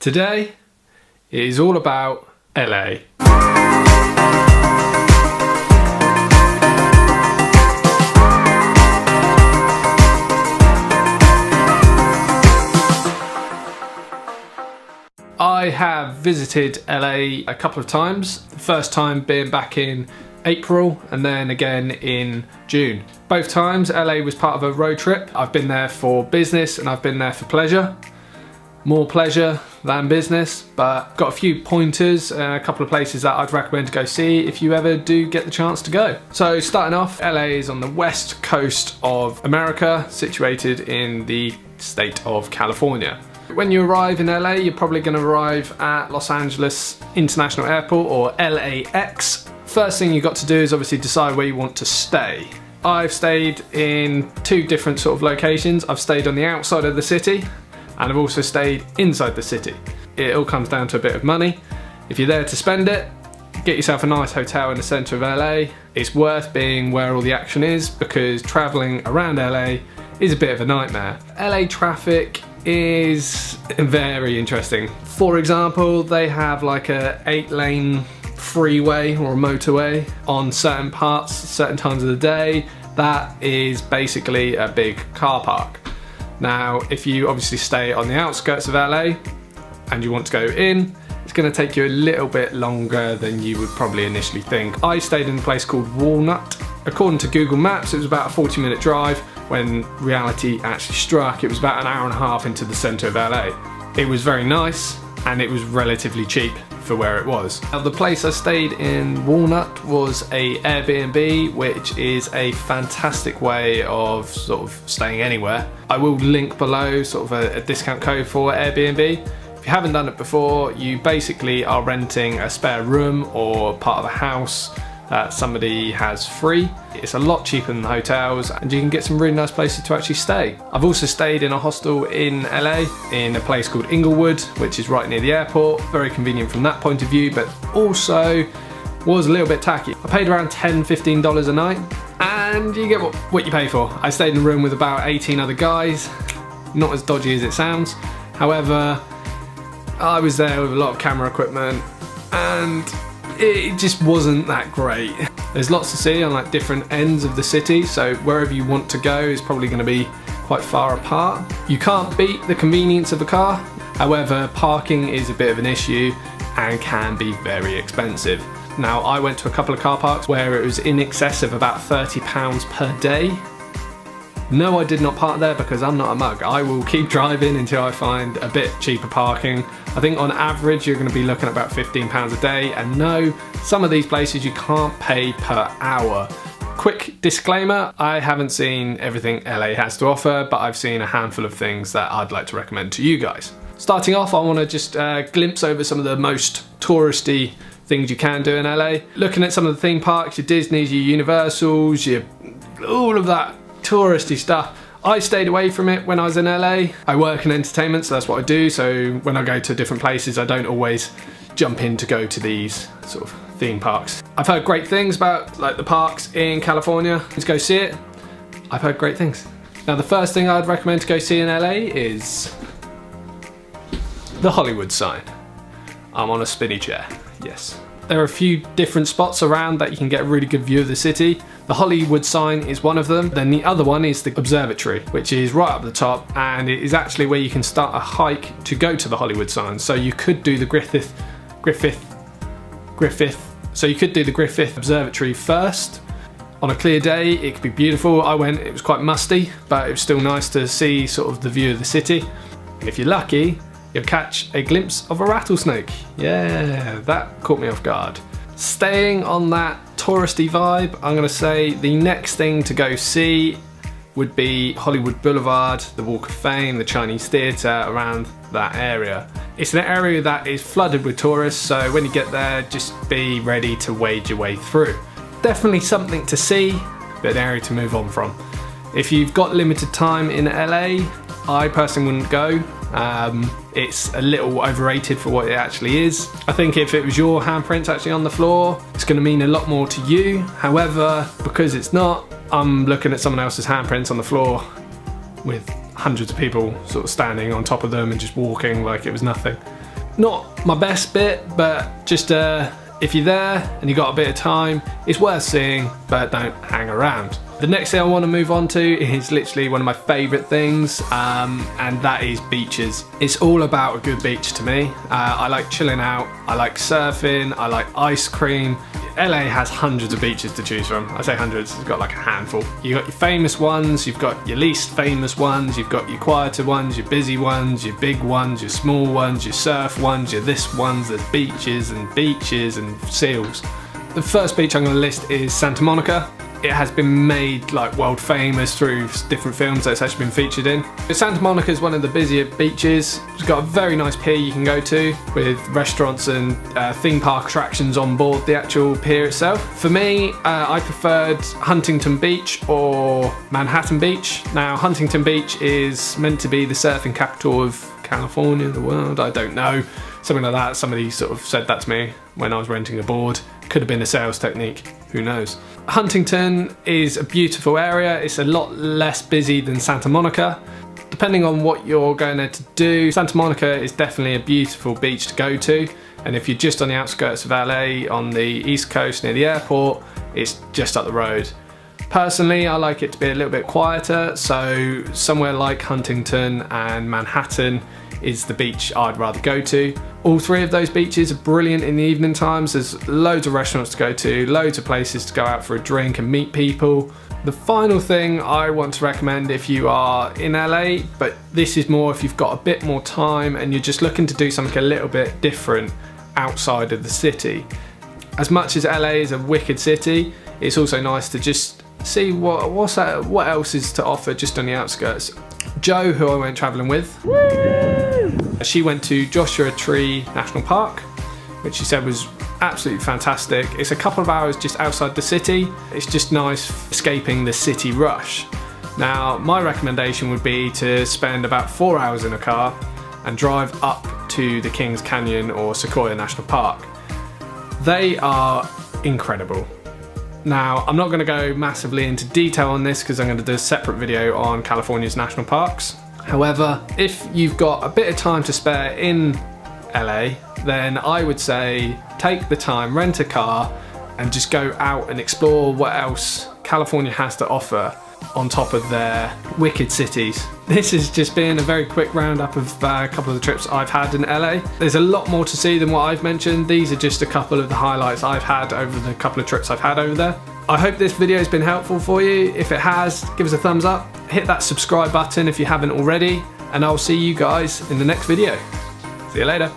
Today, it is all about LA. I have visited LA a couple of times, the first time being back in April and then again in June. Both times LA was part of a road trip. I've been there for business and I've been there for pleasure. More pleasure than business, but got a few pointers and a couple of places that I'd recommend to go see if you ever do get the chance to go. So starting off, LA is on the west coast of America, situated in the state of California. When you arrive in LA, you're probably going to arrive at Los Angeles International Airport, or LAX. First thing you've got to do is obviously decide where you want to stay. I've stayed in two different sort of locations. I've stayed on the outside of the city, and I've also stayed inside the city. It all comes down to a bit of money. If you're there to spend it, get yourself a nice hotel in the centre of LA. It's worth being where all the action is, because travelling around LA is a bit of a nightmare. LA traffic is very interesting. For example, they have like a 8-lane freeway or a motorway on certain parts, certain times of the day. That is basically a big car park. Now, if you obviously stay on the outskirts of LA and you want to go in, it's going to take you a little bit longer than you would probably initially think. I stayed in a place called Walnut. According to Google Maps, it was about a 40-minute drive. When reality actually struck, it was about an hour and a half into the centre of LA. It was very nice and it was relatively cheap for where it was. Now, the place I stayed in Walnut was a Airbnb, which is a fantastic way of sort of staying anywhere. I will link below sort of a discount code for Airbnb. If you haven't done it before, you basically are renting a spare room or part of a house that somebody has free. It's a lot cheaper than the hotels and you can get some really nice places to actually stay. I've also stayed in a hostel in LA in a place called Inglewood, which is right near the airport. Very convenient from that point of view, but also was a little bit tacky. I paid around $10, $15 a night and you get what you pay for. I stayed in a room with about 18 other guys. Not as dodgy as it sounds. However, I was there with a lot of camera equipment and it just wasn't that great. There's lots to see on like different ends of the city, so wherever you want to go is probably going to be quite far apart. You can't beat the convenience of a car. However, parking is a bit of an issue and can be very expensive. Now, I went to a couple of car parks where it was in excess of about £30 per day. No, I did not park there because I'm not a mug. I will keep driving until I find a bit cheaper parking. I think on average you're going to be looking at about £15 a day, and no, some of these places you can't pay per hour. Quick disclaimer, I haven't seen everything LA has to offer, but I've seen a handful of things that I'd like to recommend to you guys. Starting off, I want to just glimpse over some of the most touristy things you can do in LA. Looking at some of the theme parks, your Disneys, your Universals, all of that touristy stuff. I stayed away from it when I was in LA. I work in entertainment, so that's what I do. So when I go to different places, I don't always jump in to go to these sort of theme parks. I've heard great things about like the parks in California. Let's go see it. I've heard great things. Now, the first thing I'd recommend to go see in LA is the Hollywood sign. I'm on a spinny chair, yes. There are a few different spots around that you can get a really good view of the city. The Hollywood sign is one of them. Then the other one is the observatory, which is right up the top, and it is actually where you can start a hike to go to the Hollywood sign. So you could do the Griffith Observatory first. On a clear day, it could be beautiful. I went, it was quite musty, but it was still nice to see sort of the view of the city. And if you're lucky, you'll catch a glimpse of a rattlesnake. Yeah, that caught me off guard. Staying on that touristy vibe, I'm gonna say the next thing to go see would be Hollywood Boulevard, the Walk of Fame, the Chinese Theatre, around that area. It's an area that is flooded with tourists, so when you get there, just be ready to wade your way through. Definitely something to see, but an area to move on from. If you've got limited time in LA, I personally wouldn't go. It's a little overrated for what it actually is. I think if it was your handprints actually on the floor, it's going to mean a lot more to you. However, because it's not, I'm looking at someone else's handprints on the floor with hundreds of people sort of standing on top of them and just walking like it was nothing. Not my best bit, but just if you're there and you've got a bit of time, it's worth seeing, but don't hang around. The next thing I want to move on to is literally one of my favourite things, and that is beaches. It's all about a good beach to me. I like chilling out, I like surfing, I like ice cream. LA has hundreds of beaches to choose from. I say hundreds, it's got like a handful. You've got your famous ones, you've got your least famous ones, you've got your quieter ones, your busy ones, your big ones, your small ones, your surf ones, your this ones. There's beaches and seals. The first beach I'm going to list is Santa Monica. It has been made like world famous through different films that it's actually been featured in. Santa Monica is one of the busier beaches. It's got a very nice pier you can go to with restaurants and theme park attractions on board the actual pier itself. For me, I preferred Huntington Beach or Manhattan Beach. Now, Huntington Beach is meant to be the surfing capital of California, the world, I don't know. Something like that. Somebody sort of said that to me when I was renting a board. Could have been a sales technique, who knows. Huntington is a beautiful area. It's a lot less busy than Santa Monica. Depending on what you're going there to do, Santa Monica is definitely a beautiful beach to go to. And if you're just on the outskirts of LA, on the East Coast near the airport, it's just up the road. Personally, I like it to be a little bit quieter, so somewhere like Huntington and Manhattan is the beach I'd rather go to. All three of those beaches are brilliant in the evening times. There's loads of restaurants to go to, loads of places to go out for a drink and meet people. The final thing I want to recommend if you are in LA, but this is more if you've got a bit more time and you're just looking to do something a little bit different outside of the city. As much as LA is a wicked city, it's also nice to just see what else is to offer just on the outskirts. Jo, who I went travelling with, she went to Joshua Tree National Park, which she said was absolutely fantastic. It's a couple of hours just outside the city. It's just nice escaping the city rush. Now, my recommendation would be to spend about 4 hours in a car and drive up to the Kings Canyon or Sequoia National Park. They are incredible. Now, I'm not going to go massively into detail on this because I'm going to do a separate video on California's national parks. However, if you've got a bit of time to spare in LA, then I would say take the time, rent a car, and just go out and explore what else California has to offer on top of their wicked cities. This has just been a very quick roundup of a couple of the trips I've had in LA. There's a lot more to see than what I've mentioned. These are just a couple of the highlights I've had over the couple of trips I've had over there. I hope this video has been helpful for you. If it has, give us a thumbs up, hit that subscribe button if you haven't already, and I'll see you guys in the next video. See you later.